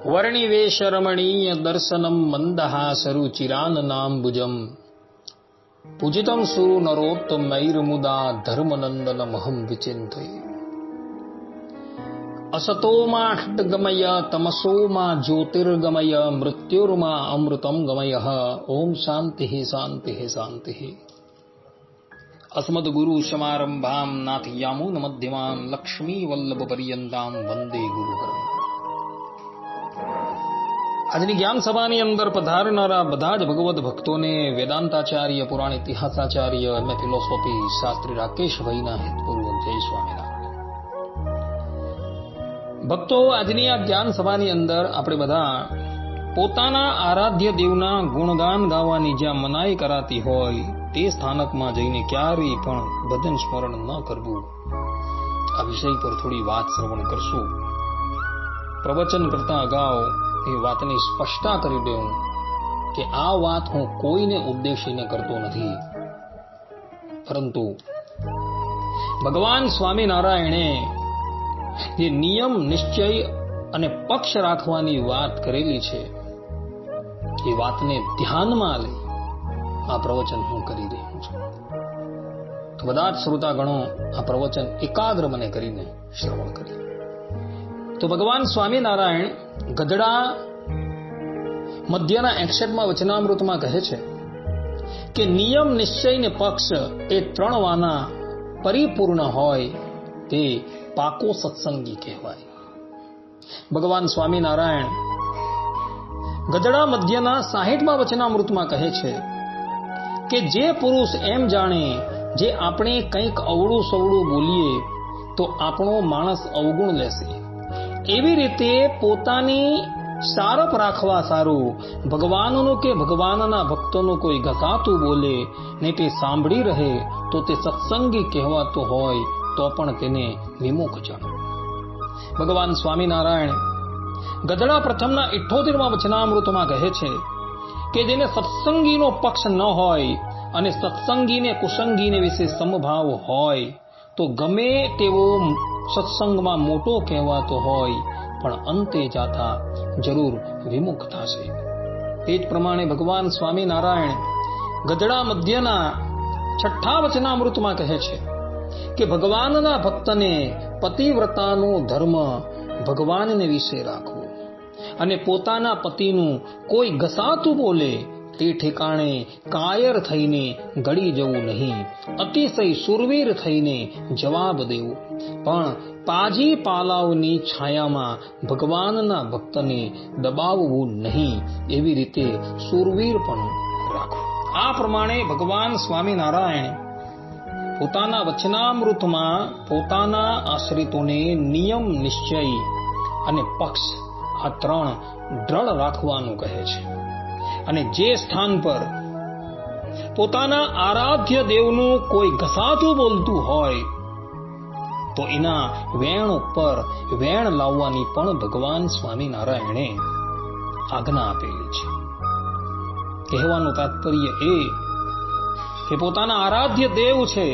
વર્ણિવેશરમણીય દર્શનમ મંદહાસરુચિરાનનાંબુજમ પૂજિતમ સુરુ નરોત્તમૈર્મુદા ધર્મનંદનમહં વિચિંતયે. અસતોમાષ્ટગમય તમસોમા જ્યોતિર્ગમય મૃત્યુર્મા અમૃતમ ગમય. ઓમ શાંતિ શાંતિ શાંતિ. અસ્મદ્ગુરુ સમારંભામ નાથયામૂન મધ્યમામ લક્ષ્મી વલ્લભ પર્યંતામ વંદે ગુરુ પરંપરા. આજની જ્ઞાન સભાની અંદર પધારનારા બધા જ ભગવદ ભક્તોને વેદાંતાચાર્ય, પુરાણ ઇતિહાસાચાર્ય અને ફિલોસોફી શાસ્ત્રી રાકેશભાઈના હિતપૂર્વક જય સ્વામિનારાયણ. ભક્તો, આજની આ જ્ઞાન સભાની અંદર આપણે બધા પોતાના આરાધ્ય દેવના ગુણગાન ગાવાની જ્યાં મનાઈ કરાતી હોય તે સ્થાનકમાં જઈને ક્યારેય પણ ભજન સ્મરણ ન કરવું, આ વિષય પર થોડી વાત શ્રવણ કરશું. પ્રવચન કરતા અગાઉ એ વાતની સ્પષ્ટતા કરી દઉં કે આ વાત હું કોઈને ઉદ્દેશીને કરતો નથી, પરંતુ ભગવાન સ્વામિનારાયણે જે નિયમ, નિશ્ચય અને પક્ષ રાખવાની વાત કરેલી છે એ વાતને ધ્યાનમાં લઈ આ પ્રવચન હું કરી રહ્યો છું. તો બધા જ શ્રોતાગણો આ પ્રવચન એકાગ્ર મને કરીને શ્રવણ કરી. તો ભગવાન સ્વામિનારાયણ ગઢડા મધ્યના 61માં વચનામૃતમાં કહે છે કે નિયમ, નિશ્ચય ને પક્ષ એ ત્રણ વાના પરિપૂર્ણ હોય તે પાકો સત્સંગી કહેવાય. ભગવાન સ્વામિનારાયણ ગઢડા મધ્યના 60માં વચનામૃતમાં કહે છે કે જે પુરુષ એમ જાણે જે આપણે કંઈક અવળું સવળું બોલીએ તો આપણો માણસ અવગુણ લેશે, એવી રીતે પોતાની સારપ રાખવા સારું ભગવાનનું કે ભગવાનના ભક્તોનું કોઈ ઘસાતું બોલે ને તે સાંભળી રહે તો તે સત્સંગી કહેવાતો હોય તો પણ તેને વિમુખ જાણો. ભગવાન સ્વામિનારાયણ ગઢડા પ્રથમના 78માં વચનામૃતમાં કહે છે કે જેને સત્સંગીનો પક્ષ ન હોય અને સત્સંગીને કુસંગીને વિશે સમભાવ હોય તો ગમે તેવો સત્સંગમાં મોટો કહેવાતો હોય પણ અંતે જાતા જરૂર વિમુખ થશે. તે જ પ્રમાણે ભગવાન સ્વામિનારાયણ ગઢડા મધ્યના 6 વચનામૃતમાં કહે છે કે ભગવાનના ભક્તને પતિવ્રતાનો ધર્મ ભગવાનને વિશે રાખવો અને પોતાના પતિનું કોઈ ઘસાતું બોલે તે ઠેકાણે કાયર થઈને ગળી જવું નહીં, અતિશય સુરવીર થઈને જવાબ દેવો, પણ પાજી પાલાવની છાયામાં ભગવાનના ભક્તને દબાવવું નહીં, એવી રીતે સુરવીર પણ રાખવું. આ પ્રમાણે ભગવાન સ્વામિનારાયણ પોતાના વચનામૃતમાં પોતાના આશ્રિતોને નિયમ, નિશ્ચય અને પક્ષ આ ત્રણ દ્રઢ રાખવાનું કહે છે. અને જે સ્થાન પર પોતાના આરાધ્ય દેવનું કોઈ ઘસાતું બોલતું હોય તો એના વેણ ઉપર વેણ લાવવાની પણ ભગવાન સ્વામિનારાયણે આજ્ઞા આપેલી છે. કહેવાનું તાત્પર્ય એ કે પોતાના આરાધ્ય દેવ છે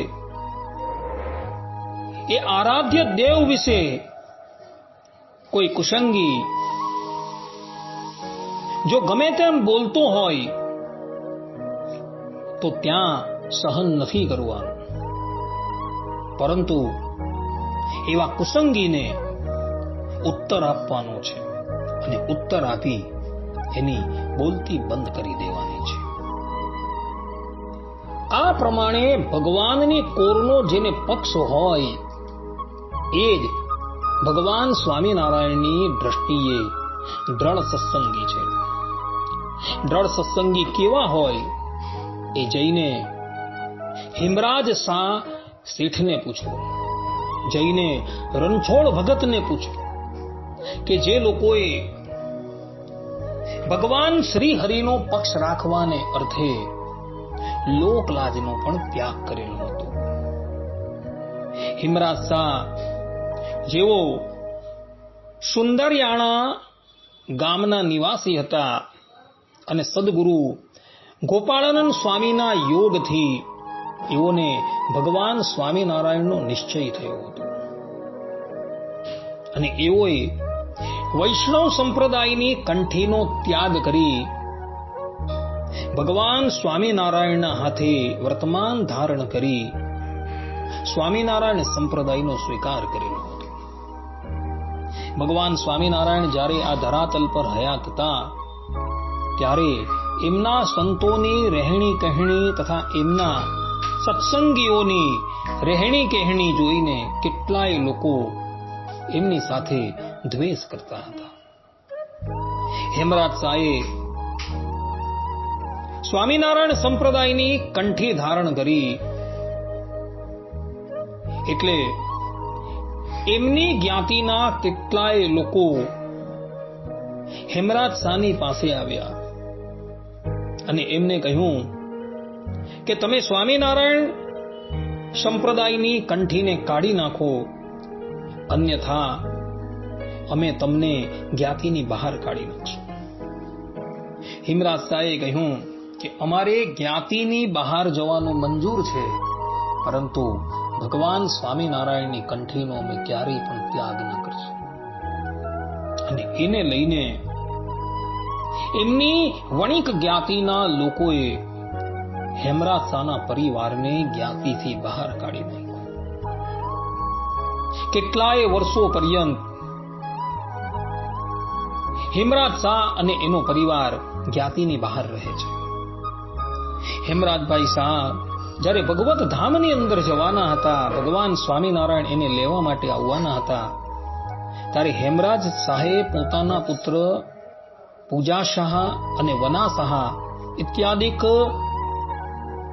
એ આરાધ્ય દેવ વિશે કોઈ કુસંગી જો ગમે તેમ બોલતો હોય તો ત્યાં સહન નથી કરવાનું, પરંતુ એવા કુસંગીને ઉત્તર આપવાનો છે અને ઉત્તર આપી એની બોલતી બંધ કરી દેવાની છે. આ પ્રમાણે ભગવાનની કોરનો જેને પક્ષ હોય એ જ ભગવાન સ્વામિનારાયણની દ્રષ્ટિએ દ્રઢ સત્સંગી છે. દ્રઢ સત્સંગી કેવા હોય એ જઈને હિમરાજ શાહ શેઠને પૂછો, જઈને રણછોડ ભગતને પૂછો કે જે લોકોએ ભગવાન શ્રી હરિનો પક્ષ રાખવાને અર્થે લોકલાજનો પણ ત્યાગ કરેલો હતો. હિમરાજ શાહ જેઓ સુંદરયાણા ગામના નિવાસી હતા અને સદગુરુ ગોપાળાનંદ સ્વામીના યોગથી એઓને ભગવાન સ્વામિનારાયણનો નિશ્ચય થયો હતો અને એઓએ વૈષ્ણવ સંપ્રદાયની કંઠીનો ત્યાગ કરી ભગવાન સ્વામિનારાયણના હાથે વર્તમાન ધારણ કરી સ્વામિનારાયણ સંપ્રદાયનો સ્વીકાર કરેલો હતો. ભગવાન સ્વામિનારાયણ જ્યારે આ ધરાતલ પર હયાત હતા ત્યારે એમના સંતોની રહેણી કહેણી તથા એમના સત્સંગીઓની રહેણી કહેણી જોઈને કેટલાય લોકો એમની સાથે દ્વેષ કરતા હતા. હેમરાજ શાહે સ્વામિનારાયણ સંપ્રદાયની કંઠી ધારણ કરી એટલે એમની જ્ઞાતિના કેટલાય લોકો હેમરાજ શાહની પાસે આવ્યા અને એમને કહ્યું કે તમે સ્વામિનારાયણ સંપ્રદાયની કંઠીને કાઢી નાખો, અન્યથા અમે તમને જ્ઞાતિની બહાર કાઢી નાખશું. હેમરાજ શાહે કહ્યું કે અમારે જ્ઞાતિની બહાર જવાનું મંજૂર છે, પરંતુ ભગવાન સ્વામિનારાયણની કંઠીનો અમે ક્યારેય પણ ત્યાગ ન કરશું. અને એને લઈને એમની વણિક જ્ઞાતિના લોકોએ હેમરાજ શાહના પરિવારને જ્ઞાતિથી બહાર કાઢી નાખ્યો. કેટલાય વર્ષો પર્યંત હેમરાજ શાહ અને એનો પરિવાર જ્ઞાતિની બહાર રહે છે. હેમરાજભાઈ શાહ જ્યારે ભગવત ધામની અંદર જવાના હતા, ભગવાન સ્વામિનારાયણ એને લેવા માટે આવવાના હતા, ત્યારે હેમરાજ શાહે પોતાના પુત્ર પૂજા શાહ અને વના શાહ ઇત્યાદિક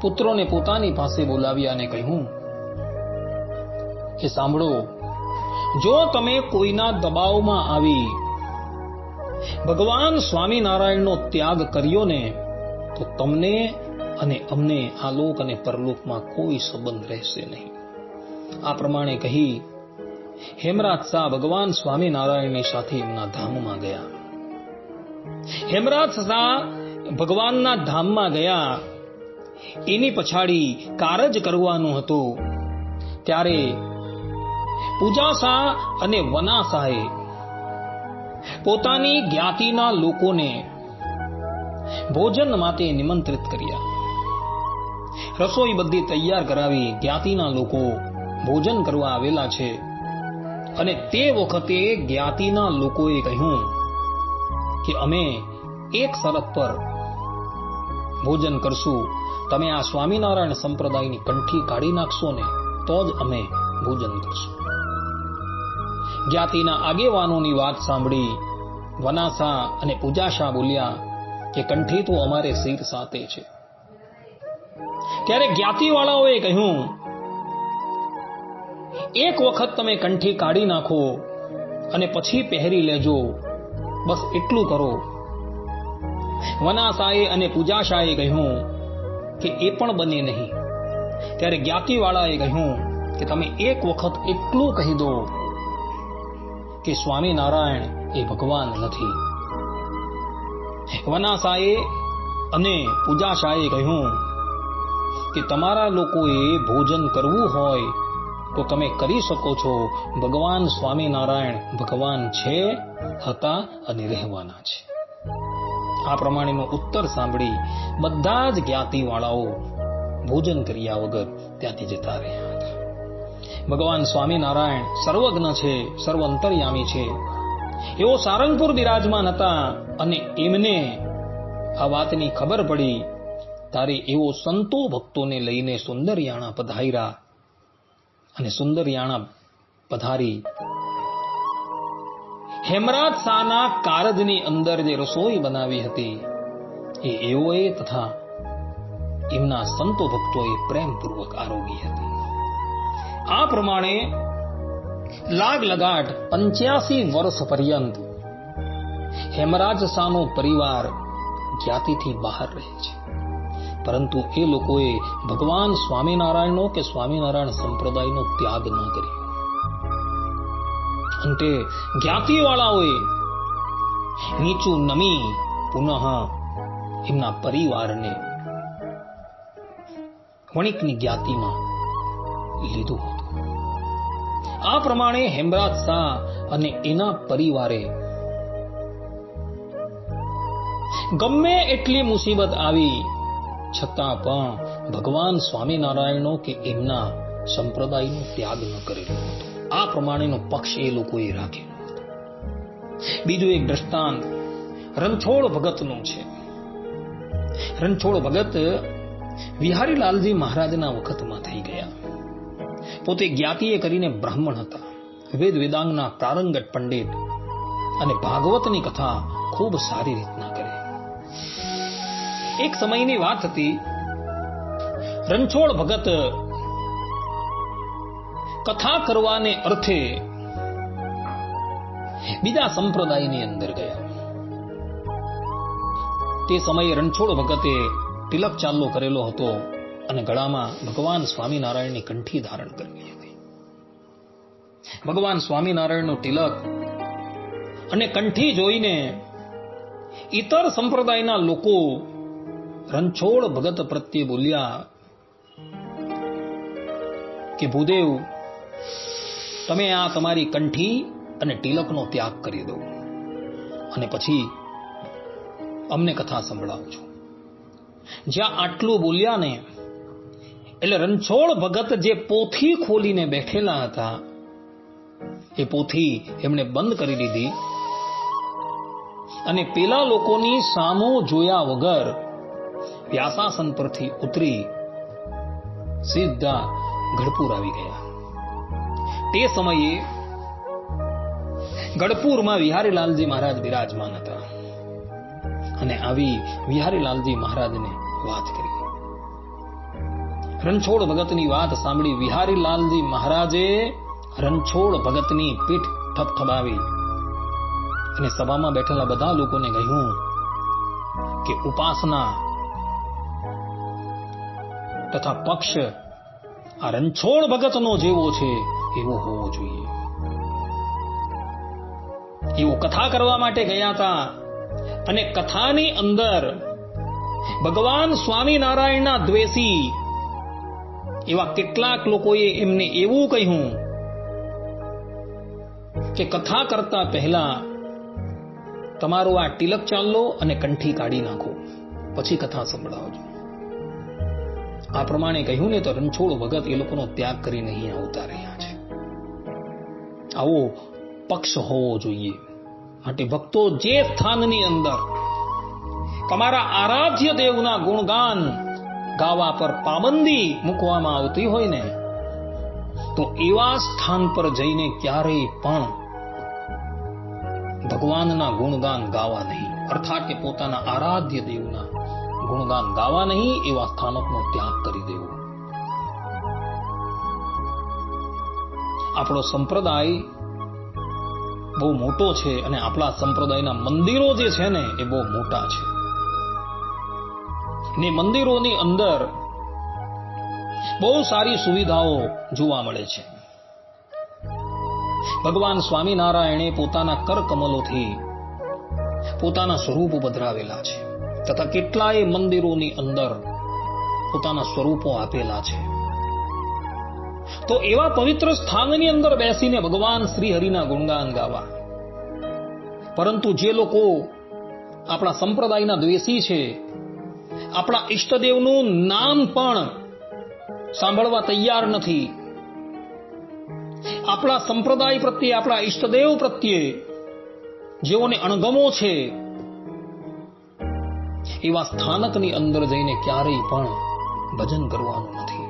પુત્રોને પોતાની પાસે બોલાવ્યા અને કહ્યું કે સાંભળો, જો તમે કોઈના દબાવમાં આવી ભગવાન સ્વામિનારાયણનો ત્યાગ કર્યો ને તો તમને અને અમને આ લોક અને પરલોકમાં કોઈ સંબંધ રહેશે નહીં. આ પ્રમાણે કહી હેમરાજ શાહ ભગવાન સ્વામિનારાયણની સાથે એમના ધામમાં ગયા. હેમરાજ શાહ ભગવાનના ધામમાં ગયા, એની પછાડી કારજ કરવાનું હતું ત્યારે પૂજા શાહ અને વના શાહે પોતાની જ્ઞાતિના લોકોને ભોજન માટે નિમંત્રિત કર્યા. રસોઈ બધી તૈયાર કરાવી, જ્ઞાતિના લોકો ભોજન કરવા આવેલા છે. અને તે વખતે જ્ઞાતિના લોકોએ કહ્યું કે અમે એક શરત પર ભોજન કરશું, તમે આ સ્વામિનારાયણ સંપ્રદાયની કંઠી કાઢી નાખશો ને તો જ અમે ભોજન કરશું. જ્ઞાતિના આગેવાનોની વાત સાંભળી વના શાહ અને પૂજા શાહ બોલ્યા કે કંઠી તો અમારે શિર સાથે છે. ત્યારે જ્ઞાતિવાળાઓએ કહ્યું એક વખત તમે કંઠી કાઢી નાખો અને પછી પહેરી લેજો, બસ એટલું કરો. વના શાહે અને પૂજા શાહે કહ્યું કે એ પણ બને નહીં. ત્યારે જ્ઞાતિવાળાએ કહ્યું કે તમે એક વખત એટલું કહી દો કે સ્વામિનારાયણ એ ભગવાન નથી. વના શાહે અને પૂજા શાહે કહ્યું કે તમારા લોકોએ ભોજન કરવું હોય તો તમે કરી શકો છો, ભગવાન સ્વામિનારાયણ ભગવાન છે, હતા અને રહેવાના છે. આ પ્રમાણેનો ઉત્તર સાંભળી બધા જ જ્ઞાતિવાળાઓ ભોજન કર્યા વગર ત્યાંથી જતા રહ્યા હતા. ભગવાન સ્વામિનારાયણ સર્વજ્ઞ છે, સર્વ અંતર્યામી છે, એવો સારંગપુર બિરાજમાન હતા. અને એમને આ વાતની ખબર પડી ત્યારે એવો સંતો ભક્તોને લઈને સુંદરયાણા પધાર્યા. અને સુંદરયાણા પધારી હેમરાજ શાહના કારજની અંદર જે રસોઈ બનાવી હતી એ એઓએ તથા એમના સંતો ભક્તોએ પ્રેમપૂર્વક આરોગી હતી. આ પ્રમાણે લાગ લગાટ 85 વર્ષ પર્યંત હેમરાજ શાહનો પરિવાર જ્ઞાતિથી બહાર રહે છે, પરંતુ એ લોકોએ ભગવાન સ્વામિનારાયણનો કે સ્વામિનારાયણ સંપ્રદાયનો ત્યાગ ન કર્યો. અંતે જ્ઞાતિવાળાઓએ નીચું નમી પુનઃ એમના પરિવારને વણિકની જ્ઞાતિમાં લીધું હતું. આ પ્રમાણે હેમરાજ શાહ અને એના પરિવારે ગમે એટલી મુસીબત આવી છતાં પણ ભગવાન સ્વામિનારાયણનો કે એમના સંપ્રદાયનો ત્યાગ ન કરેલો હતો. આ પ્રમાણેનો પક્ષ એ લોકોએ રાખેલો હતો. બીજું એક દ્રષ્ટાંત રણછોડ ભગતનું છે. રણછોડ ભગત વિહારીલાલજી મહારાજના વખતમાં થઈ ગયા. પોતે જ્ઞાતિએ કરીને બ્રાહ્મણ હતા, વેદ વેદાંગના પ્રારંગત પંડિત અને ભાગવતની કથા ખૂબ સારી રીતના કરે. એક સમયની વાત હતી, રણછોડ ભગત કથા કરવાને અર્થે બીજા સંપ્રદાયની અંદર ગયા. તે સમયે રણછોડ ભગતે તિલક ચાલ્લો કરેલો હતો અને ગળામાં ભગવાન સ્વામિનારાયણની કંઠી ધારણ કરેલી હતી. ભગવાન સ્વામિનારાયણનો તિલક અને કંઠી જોઈને ઇતર સંપ્રદાયના લોકો રણછોડ ભગત પ્રત્યે બોલ્યા કે ભૂદેવ, તમે આ તમારી કંઠી અને તિલકનો ત્યાગ કરી દો અને પછી અમને કથા સંભળાવજો. જ્યાં આટલું બોલ્યા ને એટલે રણછોડ ભગત જે પોથી ખોલીને બેઠેલા હતા એ પોથી એમણે બંધ કરી દીધી અને પેલા લોકોની સામો જોયા વગર વ્યાસાસન પરથી ઉતરી સીધા ગઢપુર આવી ગયા. તે સમયે ગઢપુરમાં વિહારીલાલજી મહારાજ બિરાજમાન હતા અને આવી વિહારીલાલજી મહારાજને વાત કરી. રણછોડ ભગતની વાત સાંભળી વિહારીલાલજી મહારાજે રણછોડ ભગતની પીઠ થપથપાવી અને સભામાં બેઠેલા બધા લોકોને કહ્યું કે ઉપાસના તથા પક્ષ આ રણછોડ ભગતનો જેવો છે એવો હોવો જોઈએ. એવો કથા કરવા માટે ગયા હતા અને કથાની અંદર ભગવાન સ્વામિનારાયણના દ્વેષી એવા કેટલાક લોકોએ એમને એવું કહ્યું કે કથા કરતા પહેલા તમારો આ તિલક ચાલ્લો અને કંઠી કાઢી નાખો, પછી કથા સંભળાવજો. આ પ્રમાણે કહ્યું ને તો રણછોડ ભગત એ લોકોનો ત્યાગ કરીને અહીં આવતા રહ્યા છે. આવો પક્ષ હોવો જોઈએ. માટે ભક્તો, જે સ્થાનની અંદર તમારા આરાધ્ય દેવના ગુણગાન ગાવા પર પાબંદી મૂકવામાં આવતી હોય ને તો એવા સ્થાન પર જઈને ક્યારેય પણ ભગવાનના ગુણગાન ગાવા નહીં, અર્થાત કે પોતાના આરાધ્ય દેવના ગુણગાન ગાવા નહીં, એવા સ્થાનકનો ત્યાગ કરી દેવો. આપણો સંપ્રદાય બહુ મોટો છે અને આપણા સંપ્રદાયના મંદિરો જે છે ને એ બહુ મોટા છે. ને મંદિરોની અંદર બહુ સારી સુવિધાઓ જોવા મળે છે. ભગવાન સ્વામિનારાયણે પોતાના કરકમલોથી પોતાના સ્વરૂપો પધરાવેલા છે તથા કેટલાય મંદિરોની અંદર પોતાના સ્વરૂપો આપેલા છે. તો એવા પવિત્ર સ્થાનની અંદર બેસીને ભગવાન શ્રી હરિના ગુણગાન ગાવા. પરંતુ જે લોકો આપણા સંપ્રદાયના દ્વેષી છે, આપણા ઈષ્ટદેવનું નામ પણ સાંભળવા તૈયાર નથી, આપણા સંપ્રદાય પ્રત્યે, આપણા ઈષ્ટદેવ પ્રત્યે જેઓને અણગમો છે, એવા સ્થાનકની અંદર જઈને ક્યારેય પણ ભજન કરવાનું નથી.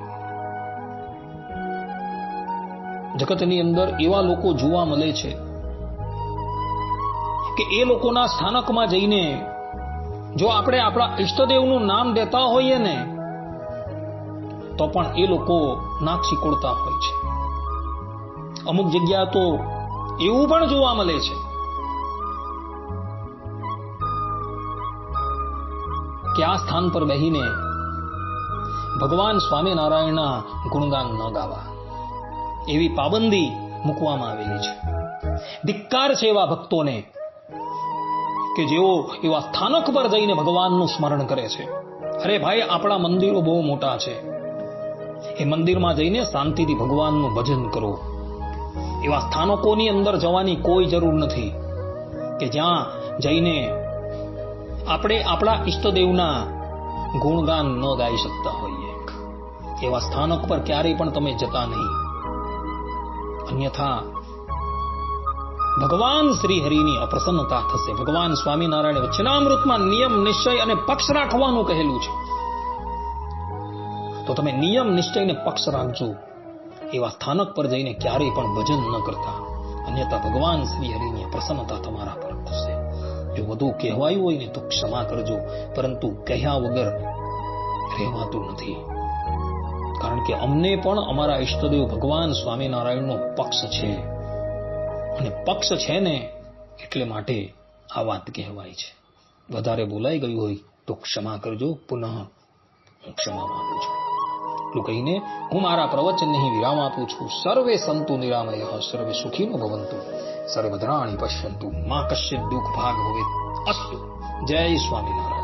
જગતની અંદર એવા લોકો જોવા મળે છે કે એ લોકોના સ્થાનકમાં જઈને જો આપણે આપણા ઈષ્ટદેવનું નામ દેતા હોઈએ ને તો પણ એ લોકો નાક સિકોડતા હોય છે. અમુક જગ્યા તો એવું પણ જોવા મળે છે કે આ સ્થાન પર બેહીને ભગવાન સ્વામિનારાયણના ગુણગાન ન ગાવા, એવી પાબંદી મૂકવામાં આવેલી છે. ધિક્કાર છે એવા ભક્તોને કે જેઓ એવા સ્થાનક પર જઈને ભગવાનનું સ્મરણ કરે છે. અરે ભાઈ, આપણા મંદિરો બહુ મોટા છે, એ મંદિરમાં જઈને શાંતિથી ભગવાનનું ભજન કરો. એવા સ્થાનકોની અંદર જવાની કોઈ જરૂર નથી કે જ્યાં જઈને આપણે આપણા ઈષ્ટદેવના ગુણગાન ન ગાઈ શકતા હોઈએ એવા સ્થાનક પર ક્યારેય પણ તમે જતા નહીં. અન્યથા ભગવાન શ્રી હરિની અપ્રસન્નતા થશે. ભગવાન સ્વામિનારાયણ વચનામૃતમાં નિયમ નિશ્ચય અને પક્ષ રાખવાનું કહેલું છે. તો તમે નિયમ નિશ્ચય અને પક્ષ રાખજો. એવા સ્થાનક પર જઈને ક્યારેય પણ ભજન ન કરતા, અન્યથા ભગવાન શ્રી હરિની અપ્રસન્નતા તમારા પર થશે. જો વધુ કહેવાયું હોય ને તો ક્ષમા કરજો, પરંતુ કહ્યા વગર રહેવાતું નથી. કારણ કે અમને પણ અમારા ઈષ્ટદેવ ભગવાન સ્વામિનારાયણનો પક્ષ છે, અને પક્ષ છે ને એટલે માટે આ વાત કહેવાય છે. વધારે બોલાઈ ગયું હોય તો ક્ષમા કરજો, પુનઃ હું ક્ષમા માંગુ છું. એટલું કહીને હું મારા પ્રવચનને વિરામ આપું છું. સર્વે સંતુ નિરામયઃ, સર્વે સુખીનો ભવંતુ, સર્વે ભદ્રાણિ પશ્યન્તુ, મા કશ્ચિત દુઃખ ભાગ ભવેત. અસ્તુ. જય સ્વામિનારાયણ.